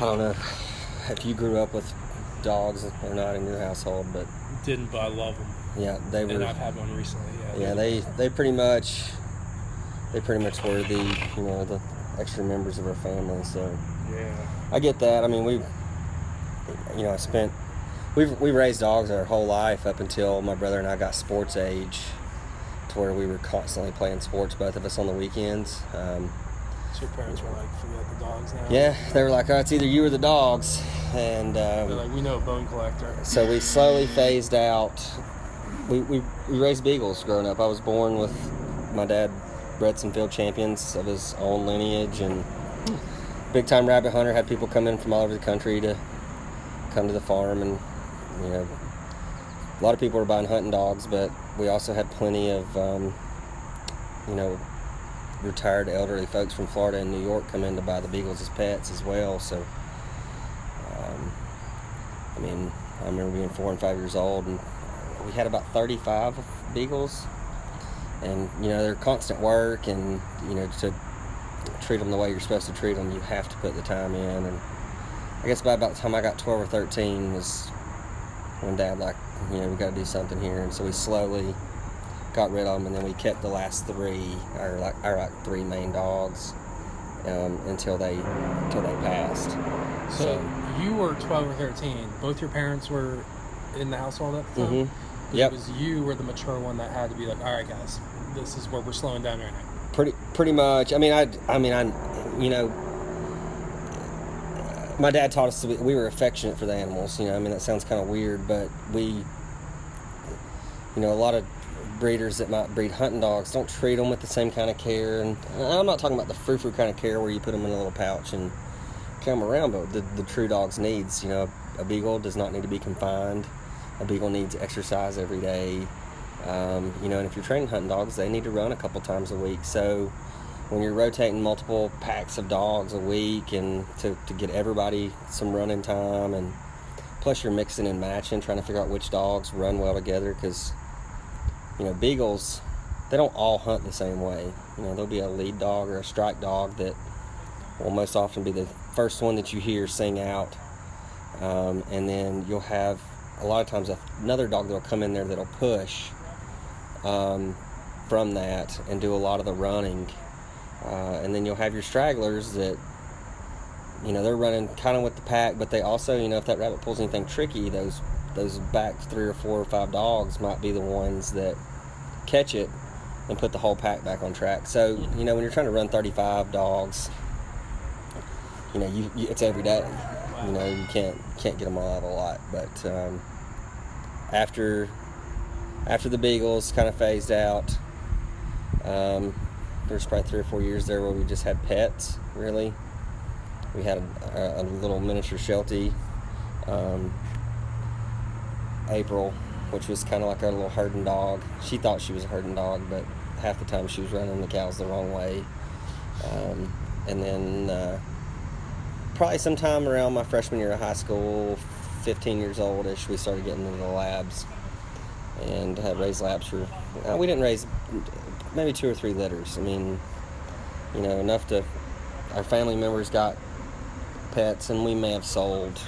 I don't know if you grew up with dogs or not in your household, but Didn't, but I love them. yeah, they were. And I've had one recently. Yeah, they pretty much were the extra members of our family. So Yeah. I get that. I mean, we raised dogs our whole life up until my brother and I got sports age, to where we were constantly playing sports, both of us on the weekends. So your parents were like, forget the dogs now? Yeah, they were like, oh, it's either you or the dogs. And They're like, we know a bone collector. so we slowly phased out. We raised beagles growing up. I was born with my dad bred some field champions of his own lineage, and big time rabbit hunter, had people come in from all over the country to come to the farm, and a lot of people were buying hunting dogs, but we also had plenty of retired elderly folks from Florida and New York come in to buy the beagles as pets as well. So I remember being 4 and 5 years old, and we had about 35 beagles, and they're constant work, and to treat them the way you're supposed to treat them, you have to put the time in. And I guess by about the time I got 12 or 13 was when Dad we got to do something here, and so we slowly got rid of them, and then we kept the last three, our three main dogs, until they passed. So you were 12 or 13. Both your parents were in the household at the time? Mm-hmm. Yep. It was you were the mature one that had to be like, all right, guys, this is where we're slowing down right now. Pretty much. I my dad taught us we were affectionate for the animals. That sounds kind of weird, but we, a lot of breeders that might breed hunting dogs don't treat them with the same kind of care. And I'm not talking about the frou-frou kind of care where you put them in a little pouch and carry them around, but the true dog's needs. A beagle does not need to be confined. A beagle needs exercise every day. And if you're training hunting dogs, they need to run a couple times a week. So when you're rotating multiple packs of dogs a week, and to get everybody some running time, and plus you're mixing and matching, trying to figure out which dogs run well together, because beagles, they don't all hunt the same way. There'll be a lead dog or a strike dog that will most often be the first one that you hear sing out, and then you'll have a lot of times another dog that'll come in there that'll push from that and do a lot of the running, and then you'll have your stragglers that they're running kind of with the pack, but they also, if that rabbit pulls anything tricky, those back 3 or 4 or 5 dogs might be the ones that catch it and put the whole pack back on track. So when you're trying to run 35 dogs, it's every day. You can't get them all out a lot. But after the beagles kind of phased out, there's probably 3 or 4 years there where we just had pets. Really, we had a little miniature Sheltie, April, which was kind of like our little herding dog. She thought she was a herding dog, but half the time she was running the cows the wrong way. And then probably sometime around my freshman year of high school, 15 years old-ish, we started getting into the labs, and had raised labs for, we didn't raise maybe 2 or 3 litters. Enough to, our family members got pets, and we may have sold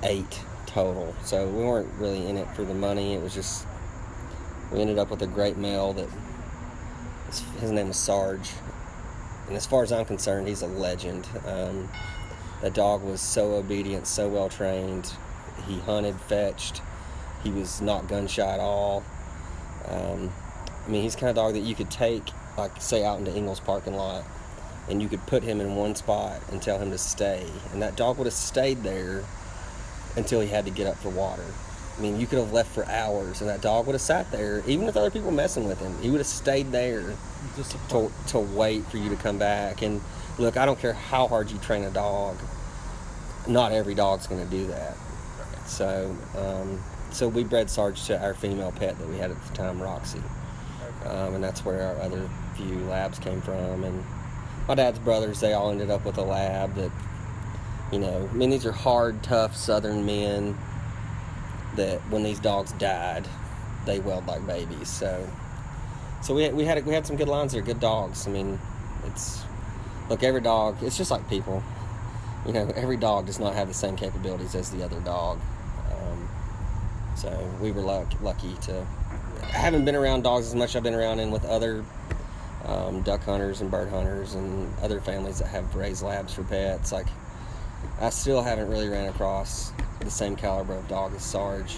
8 total. So we weren't really in it for the money. It was just, we ended up with a great male that, his name was Sarge, and as far as I'm concerned, he's a legend. That dog was so obedient, so well trained. He hunted, fetched. He was not gun shy at all. He's the kind of dog that you could take, like, say, out into Ingles parking lot, and you could put him in one spot and tell him to stay, and that dog would have stayed there until he had to get up for water. You could have left for hours, and that dog would have sat there, even with other people messing with him. He would have stayed there to wait for you to come back. And look, I don't care how hard you train a dog, not every dog's going to do that. So we bred Sarge to our female pet that we had at the time, Roxy. And that's where our other few labs came from. And my dad's brothers, they all ended up with a lab that, these are hard, tough Southern men that when these dogs died, they wailed like babies. So we had some good lines there, good dogs. Look, every dog, it's just like people. every dog does not have the same capabilities as the other dog. So we were lucky to. I haven't been around dogs as much. I've been around with other duck hunters and bird hunters and other families that have raised labs for pets. Like, I still haven't really ran across the same caliber of dog as Sarge.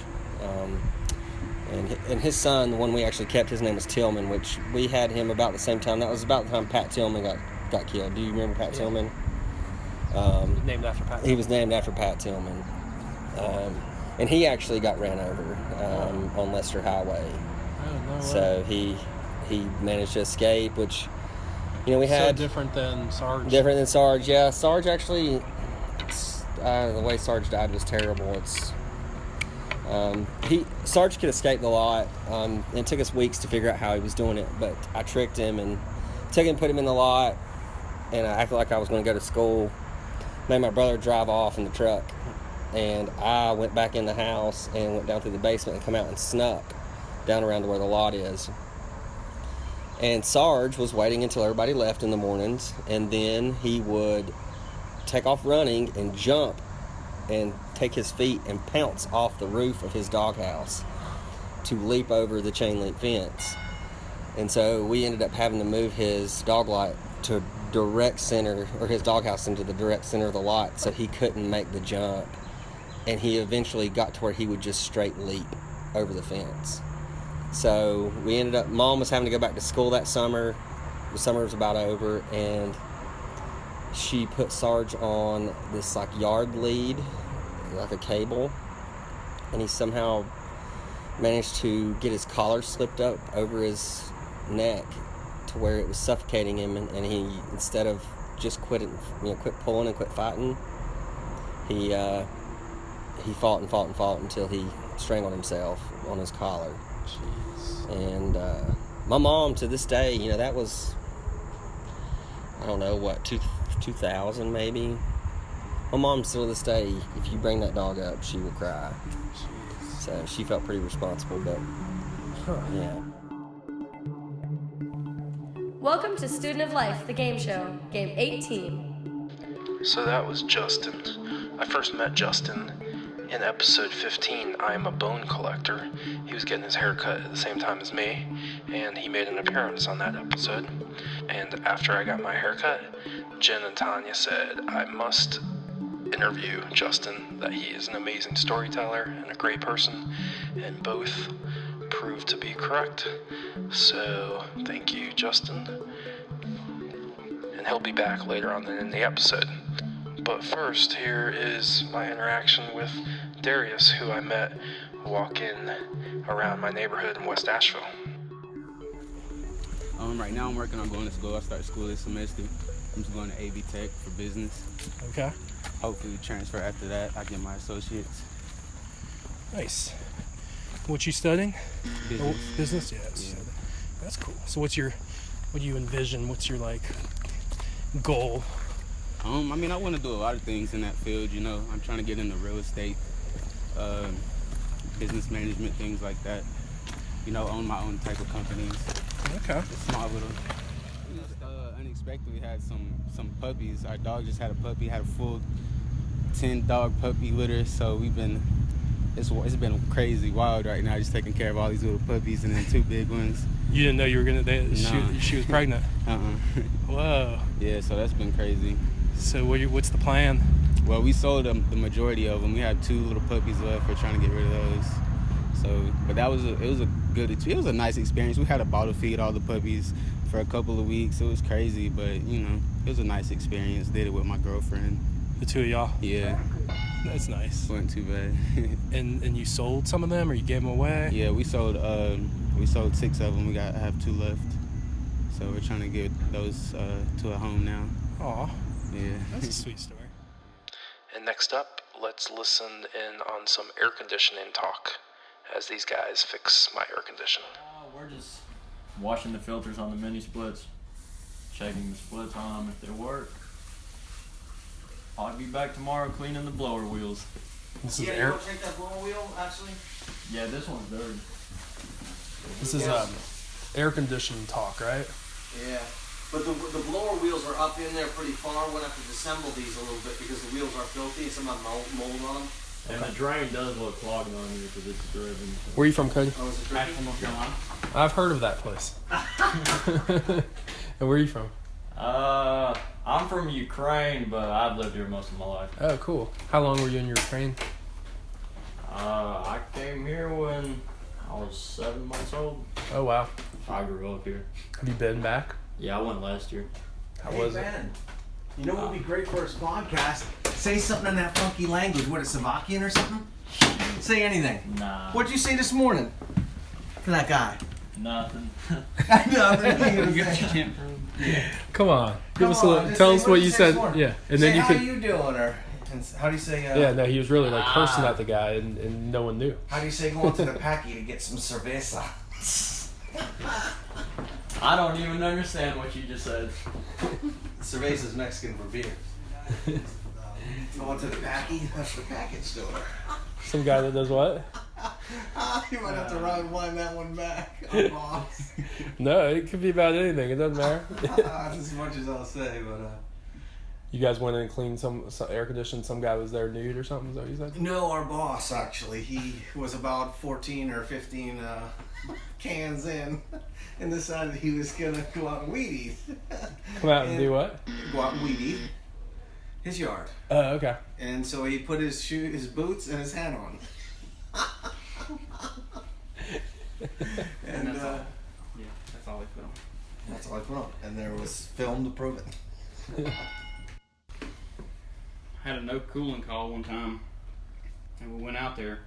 And his son, the one we actually kept, his name was Tillman, which we had him about the same time. That was about the time Pattillman got killed. Do you remember Pattillman? Named after Pat. He was named after Pattillman. And he actually got ran over on Lester Highway. Oh, no way. So he managed to escape, which, we had... So different than Sarge. Different than Sarge, yeah. Sarge actually... the way Sarge died was terrible. Sarge could escape a lot. It took us weeks to figure out how he was doing it, but I tricked him and took him, put him in the lot, and I acted like I was going to go to school. Made my brother drive off in the truck, and I went back in the house and went down through the basement and come out and snuck down around to where the lot is. And Sarge was waiting until everybody left in the mornings, and then he would take off running and jump and take his feet and pounce off the roof of his doghouse to leap over the chain link fence. And so we ended up having to move his dog lot to direct center, or his doghouse into the direct center of the lot, so he couldn't make the jump. And he eventually got to where he would just straight leap over the fence. So we ended up, Mom was having to go back to school that summer. The summer was about over, and she put Sarge on this yard lead, like a cable, and he somehow managed to get his collar slipped up over his neck to where it was suffocating him, and he, instead of just quit pulling and quit fighting, he fought until he strangled himself on his collar. Jeez. And my mom, to this day, that was, I don't know, 2000 maybe. My mom, still to this day, if you bring that dog up, she will cry. Jeez. So she felt pretty responsible, but yeah. Welcome to Student of Life, the game show, game 18. So that was Justin. I first met Justin in episode 15, I Am a Bone Collector. He was getting his hair cut at the same time as me, and he made an appearance on that episode. And after I got my haircut, Jen and Tanya said I must interview Justin, that he is an amazing storyteller and a great person, and both proved to be correct. So thank you, Justin, and he'll be back later on in the episode. But first, here is my interaction with Darius, who I met walking around my neighborhood in West Asheville. Right now I'm working on going to school. I start school this semester. I'm just going to AV Tech for business. Okay. Hopefully transfer after that. I get my associates. Nice. What you studying? Business. Oh, business? Yes. Yeah. That's cool. So what do you envision? What's your goal? I want to do a lot of things in that field, I'm trying to get into real estate, business management, things like that. Own my own type of companies. Okay. Small little. Unexpectedly had some puppies. Our dog just had a puppy, had a full 10 dog puppy litter, so it's been crazy wild right now, just taking care of all these little puppies and then 2 big ones. You didn't know you were gonna? No. She was pregnant. Whoa. Yeah, so that's been crazy. So what's the plan? Well, we sold the majority of them. We have 2 little puppies left. We're trying to get rid of those. So, but it was a nice experience. We had a bottle feed all the puppies for a couple of weeks. It was crazy, but it was a nice experience. Did it with my girlfriend. The 2 of y'all? Yeah. That's nice. Wasn't too bad. And you sold some of them, or you gave them away? Yeah, we sold 6 of them. I have 2 left. So we're trying to get those to a home now. Aw. Yeah. That's a sweet story. And next up, let's listen in on some air conditioning talk as these guys fix my air conditioning. We're just washing the filters on the mini splits, checking the splits on them if they work. I'll be back tomorrow cleaning the blower wheels. This is you air. go check that blower wheel, actually? Yeah, this one's dirty. This is air conditioning talk, right? Yeah. But the blower wheels are up in there pretty far. We'll have to disassemble these a little bit because the wheels are filthy and some have mold on them. And the drain does look clogged on you because it's driven. So. Where are you from, Cody? Oh, is it dripping? Asheville, North Carolina. I've heard of that place. And where are you from? I'm from Ukraine, but I've lived here most of my life. Oh, cool. How long were you in Ukraine? I came here when I was 7 months old. Oh, wow. I grew up here. Have you been back? Yeah, I went last year. How was it? Ben, you know what would be great for his podcast? Say something in that funky language. What, Slovakian or something? Say anything. Nah. What'd you say this morning to that guy? Nothing. Nothing. Come on. Come Give us on, tell us what you say said. this morning. Yeah. And Say, then you how could. you doing? Or how do you say? Yeah, no, he was really like cursing at the guy, and no one knew. How do you say going to the packy to get some cerveza? I don't even understand what you just said. Cerveza's Mexican for beer. Going to the packy? That's the package store. Some guy that does what? You might have to rewind that one back, boss. No, it could be about anything. It doesn't matter. That's as much as I'll say, but You guys went in and cleaned some air conditioning. Some guy was there nude or something. Is that what you said? no, our boss actually. He was about 14 or 15 cans in, and decided he was gonna go out and weed eat. Come out and do what? Go out and weed eat his yard. Oh, okay. And so he put his boots, and his hat on. And that's all. Yeah, that's all they put on. that's all I put on. And there was film to prove it. Had a no cooling call one time, and we went out there.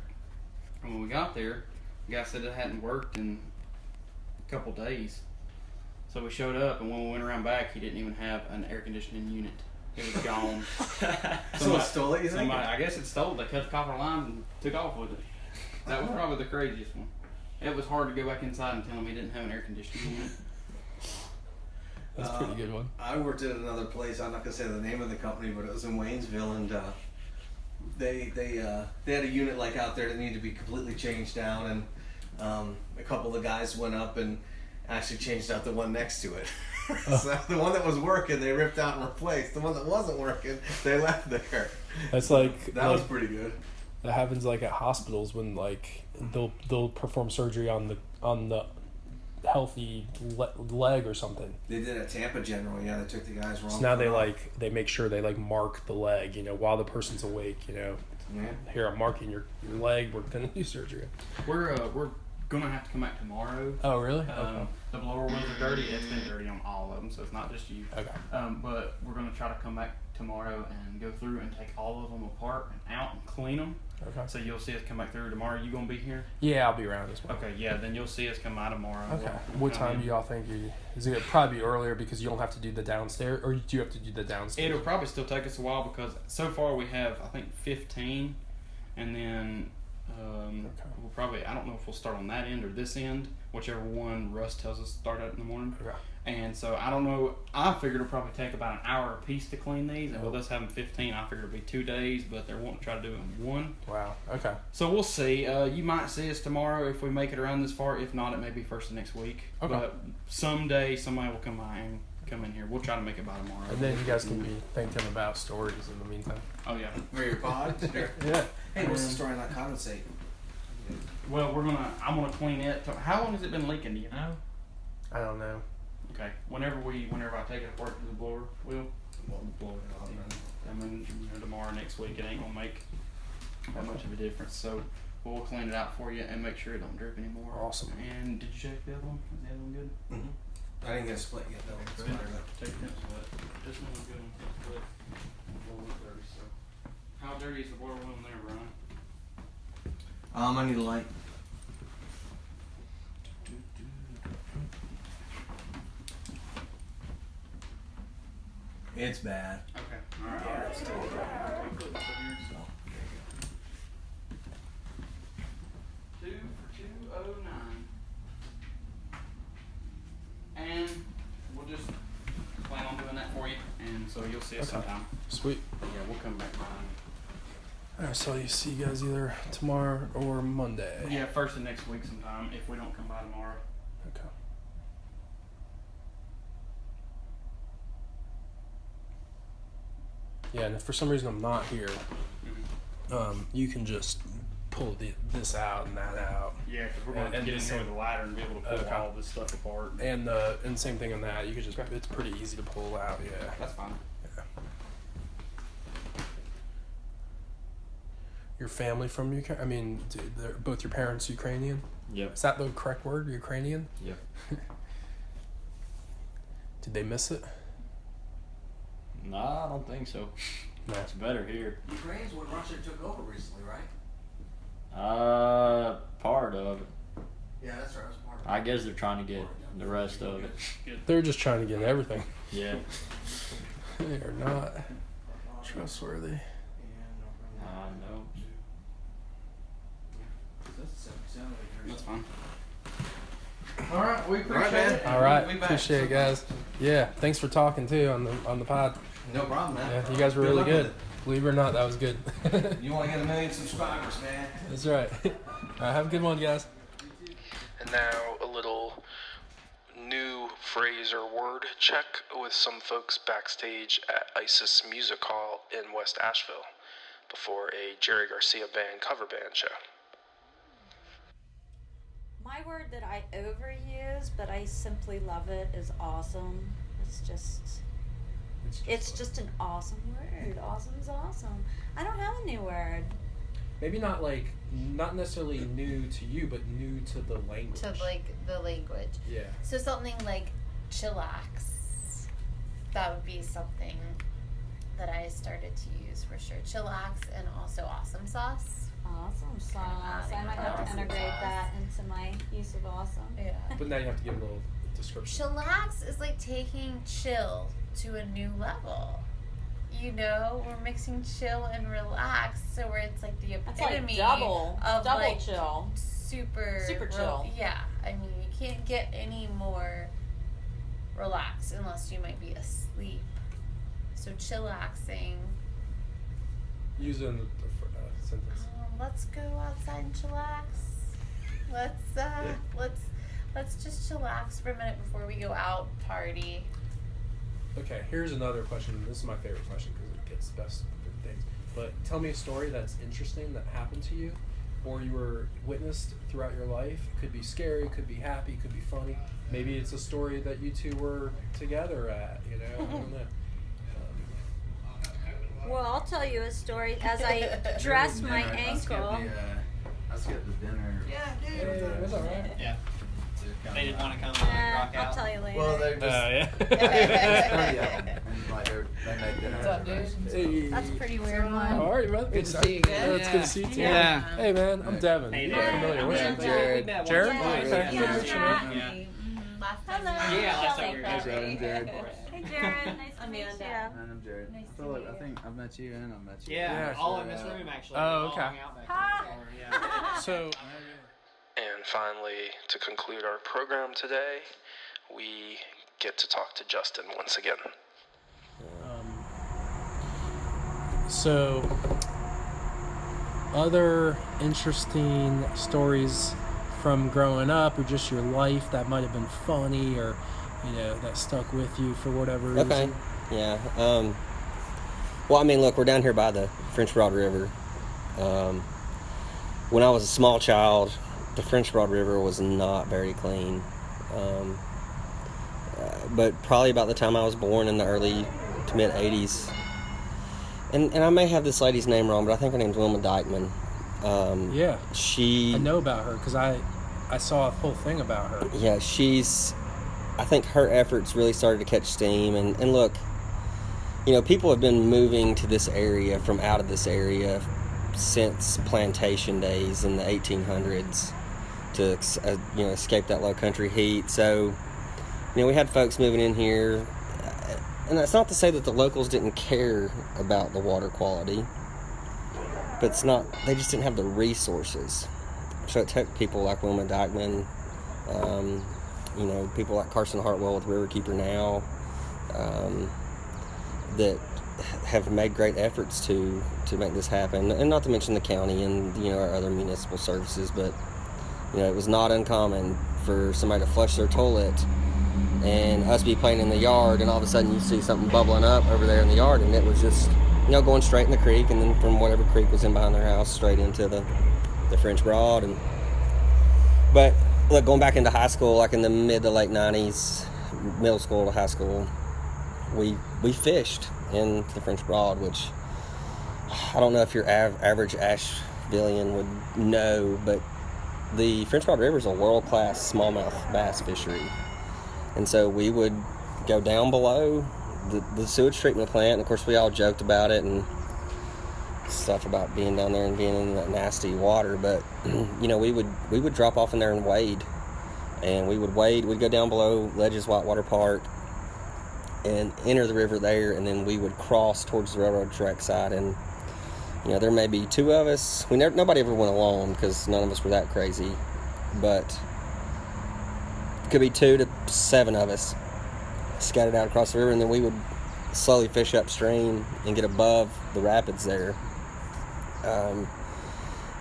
And when we got there, the guy said it hadn't worked in a couple days. So we showed up, and when we went around back, he didn't even have an air conditioning unit. It was gone. Someone stole it, you think? I guess it stole it. They cut the copper line and took off with it. That was probably the craziest one. It was hard to go back inside and tell him he didn't have an air conditioning unit. That's a pretty good one. I worked at another place. I'm not gonna say the name of the company, but it was in Waynesville, and they had a unit like out there that needed to be completely changed down, and a couple of guys went up and actually changed out the one next to it. So the one that was working, they ripped out and replaced. The one that wasn't working, they left there. That's like That was pretty good. That happens like at hospitals when like they'll perform surgery on the healthy leg or something. They did at Tampa General. Yeah, they took the guys wrong. So now they make sure they like mark the leg, while the person's awake. Yeah. Here I'm marking your leg. We're gonna do surgery. We're gonna have to come back tomorrow. Oh really? Okay. The blower wheels are dirty. It's been dirty on all of them, so it's not just you. Okay. But we're gonna try to come back tomorrow and go through and take all of them apart and out and clean them. Okay. So you'll see us come back through tomorrow. You gonna be here? Yeah, I'll be around as well. Okay. Yeah. Then you'll see us come out tomorrow. Okay. We'll What come time in. do y'all think is it? Probably be earlier because you don't have to do the downstairs, or do you have to do the downstairs? It'll probably still take us a while because so far we have I think 15, and then we'll probably I don't know if we'll start on that end or this end, whichever one Russ tells us to start at in the morning. Okay. And so I don't know. I figured it'll probably take about an hour a piece to clean these, and with us having 15, I figured it'd be 2 days, but they're wanting to try to do it in one. Wow. Okay. So we'll see. You might see us tomorrow if we make it around this far. If not, it may be first of next week. Okay. But someday somebody will come by and come in here. We'll try to make it by tomorrow. And then you guys can be thinking about stories in the meantime. Oh yeah. For your pod? Sure. Yeah. Hey, what's the story on that condensate? Well, I'm gonna clean it. How long has it been leaking? Do you know? I don't know. Okay. Whenever I take it apart to the blower, we'll blow it out. I mean, tomorrow, next week, it ain't gonna make that much of a difference. So we'll clean it out for you and make sure it don't drip anymore. Awesome. And did you check the other one? Is the other one good? Mm-hmm. I didn't get a split yet, though. It's good. Take it split. This one was good. It's split. A little bit dirty. So, how dirty is the blower wheel in there, Brian? I need a light. It's bad. Okay. All right. Yeah, it's totally bad. 2 for $209. And we'll just plan on doing that for you, and so you'll see us sometime. Sweet. Yeah, we'll come back by. Alright, so you see you guys either tomorrow or Monday. Yeah, first of next week sometime if we don't come by tomorrow. Okay. Yeah, and if for some reason I'm not here, you can just pull this out and that out. Yeah, because we're going to get in here with a ladder and be able to pull all this stuff apart. And same thing on that. You could just, it's pretty easy to pull out, yeah. That's fine. Yeah. Your family from Ukraine? I mean, they're both your parents Ukrainian? Yep. Is that the correct word, Ukrainian? Yep. Did they miss it? Nah, I don't think so. No. It's better here. Ukraine's when Russia took over recently, right? Part of it. Yeah, that's right. It was part of it. I guess they're trying to get the rest of it. They're just trying to get everything. Yeah. They are not trustworthy. I know. That's fine. All right, we appreciate it. All right, We'll be back. appreciate it, guys. Yeah, thanks for talking too on the pod. No problem, man. Yeah, you guys were really luck good. with Believe it or not, that was good. it. You want to get 1 million subscribers, man. That's right. All right, have a good one, guys. And now a little new phrase or word check with some folks backstage at ISIS Music Hall in West Asheville before a Jerry Garcia band cover band show. My word that I overuse, but I simply love it, is awesome. It's just an awesome word. Awesome is awesome. I don't have a new word. Maybe not necessarily new to you, but new to the language. To like the language. Yeah. So something like chillax. That would be something that I started to use for sure. Chillax and also awesome sauce. Awesome sauce. I might have to integrate that into my use of awesome. Yeah. But now you have to give a little description. Chillax is like taking chill to a new level. You know, we're mixing chill and relax, so where it's like the That's like epitome double of like chill. Super chill. Yeah, I mean, you can't get any more relaxed unless you might be asleep. So chillaxing. Use it in the sentence. Let's go outside and chillax. Let's just chillax for a minute before we go out party. Okay, here's another question. This is my favorite question because it gets the best of things. But tell me a story that's interesting that happened to you or you were witnessed throughout your life. It could be scary, could be happy, could be funny. Maybe it's a story that you two were together at, you know? I don't know. Well, I'll tell you a story. As I dress my ankle. I skipped the dinner. Yeah, dude. It was alright. Yeah. They didn't want to come and rock out. I'll tell you later. Well, they're just. Yeah. It's 30 of them, and like they made dinner. What's up, dude? Hey. That's a pretty weird one. All right, man. Good to see you again. It's good to see you too. Yeah. Hey, man. I'm Devin. Hey, You're familiar. What's your name? Jared. Jared? Yeah. Okay. Yeah. Good to meet you, man. Yeah. Last time. Hello. Yeah, last time Kelly. we were Hey, Jared. I'm Jared. Hey, Jared. Nice to meet you. And I'm Jared. Nice I feel like I think I've met you and I've met you. Yeah, Yeah, all sure. in this room actually. Oh, We all okay. hung out back Hi. there before, yeah. So, And finally, to conclude our program today, we get to talk to Justin once again. So, other interesting stories from growing up or just your life that might have been funny or, you know, that stuck with you for whatever reason? Okay. Yeah. Well, I mean, look, we're down here by the French Broadriver. When I was a small child, the French Broadriver was not very clean. But probably about the time I was born in the early to mid 80s. And I may have this lady's name wrong, but I think her name's Wilmadykeman. Yeah. She... I know about her because I saw a whole thing about her. Yeah, I think her efforts really started to catch steam. And look, you know, people have been moving to this area from out of this area since plantation days in the 1800s to, you know, escape that low country heat. So, you know, we had folks moving in here. And that's not to say that the locals didn't care about the water quality, but they just didn't have the resources. So it took people like Wilmadykeman, you know, people like Carson Hartwell with Riverkeeper now, that have made great efforts to make this happen. And not to mention the county and, you know, our other municipal services, but, you know, it was not uncommon for somebody to flush their toilet and us be playing in the yard, and all of a sudden you see something bubbling up over there in the yard, and it was just going straight in the creek, and then from whatever creek was in behind their house, straight into the French Broad. But look, going back into high school, like in the mid to late 90s, middle school to high school, we fished in the French Broad, which I don't know if your average Ashevillean would know, but the French Broad River is a world-class smallmouth bass fishery. And so we would go down below the sewage treatment plant, and of course we all joked about it and stuff about being down there and being in that nasty water, but we would drop off in there and wade, and we'd go down below Ledges Whitewater Park and enter the river there, and then we would cross towards the railroad track side, and there may be two of us. Nobody ever went alone because none of us were that crazy, but it could be 2 to 7 of us scattered out across the river, and then we would slowly fish upstream and get above the rapids there.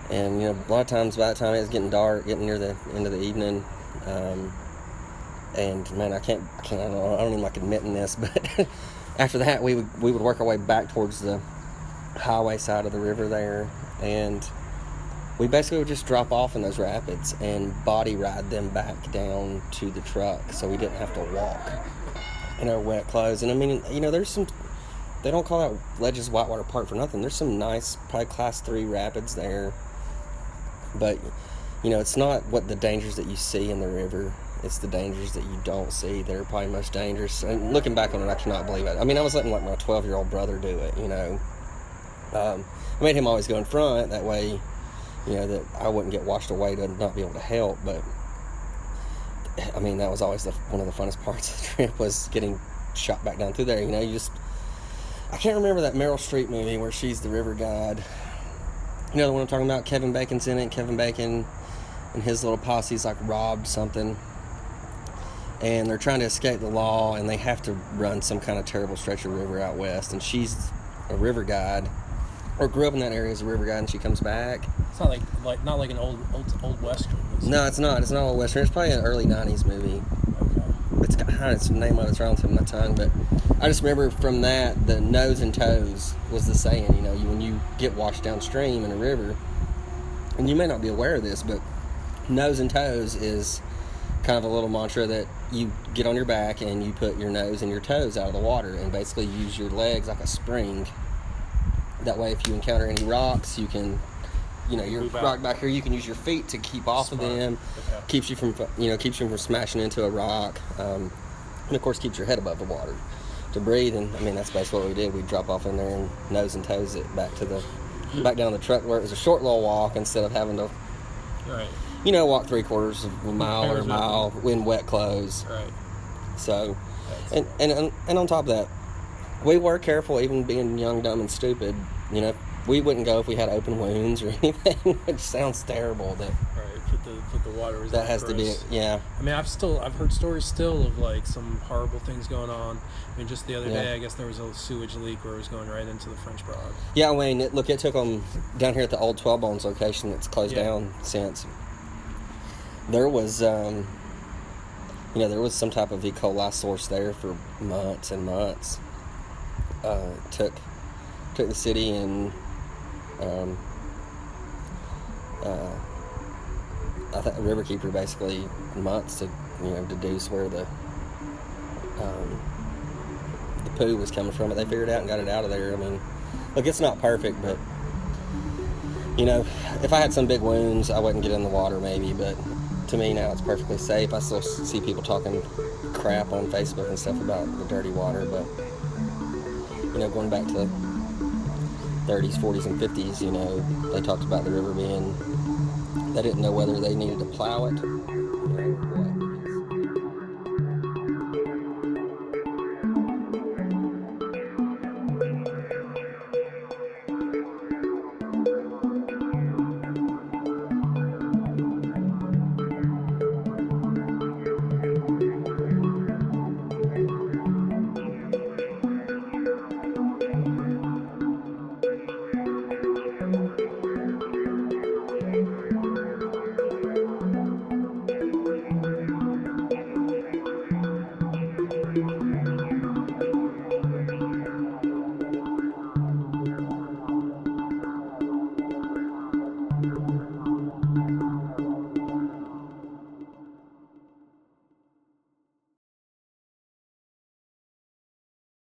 And a lot of times by the time it was getting dark, getting near the end of the evening, and man, I don't even like admitting this, but after that we would work our way back towards the highway side of the river there, and we basically would just drop off in those rapids and body ride them back down to the truck, so we didn't have to walk in our wet clothes. And I mean, there's some, they don't call that Ledges Whitewater Park for nothing. There's some nice, probably class 3 rapids there, but it's not what the dangers that you see in the river, it's the dangers that you don't see that are probably most dangerous. And looking back on it, I cannot believe it. I mean, I was letting my 12-year-old brother do it, I made him always go in front, that way that I wouldn't get washed away to not be able to help. But I mean, that was always one of the funnest parts of the trip, was getting shot back down through there. I can't remember that Meryl Streep movie where she's the river guide. The one I'm talking about? Kevin Bacon's in it. Kevin Bacon and his little posse's like robbed something, and they're trying to escape the law, and they have to run some kind of terrible stretch of river out west, and she's a river guide, or grew up in that area as a river guide, and she comes back. It's not like an old western. No, it's not. It's not old western. It's probably an early 90s movie. Okay. It's the name of it's around the tip of my tongue, but I just remember from that, the nose and toes was the saying. When you get washed downstream in a river, and you may not be aware of this, but nose and toes is kind of a little mantra that you get on your back and you put your nose and your toes out of the water and basically use your legs like a spring. That way, if you encounter any rocks, you can, your rock back here, you can use your feet to keep off of them. Okay. Keeps you from smashing into a rock, and of course keeps your head above the water to breathe. And I mean, that's basically what we did. We'd drop off in there and nose and toes it back down the truck, where it was a short little walk instead of having to, walk 3/4 of a mile or a mile in wet clothes. Right. So, and on top of that, we were careful, even being young, dumb, and stupid. We wouldn't go if we had open wounds or anything, which sounds terrible. Put the water. That has to be, yeah. I mean, I've heard stories still of like some horrible things going on. I mean, just the other day, I guess there was a sewage leak where it was going right into the French Broad. Yeah, Wayne. It took them down here at the old 12 Bones location that's closed down since. There was, there was some type of E. coli source there for months and months. Took the city and I think the riverkeeper basically months to deduce where the poo was coming from, but they figured it out and got it out of there. I mean, look, it's not perfect, but if I had some big wounds, I wouldn't get in the water maybe, but to me now it's perfectly safe. I still see people talking crap on Facebook and stuff about the dirty water, but going back to the 30s, 40s, and 50s, they talked about the river being, they didn't know whether they needed to plow it or what.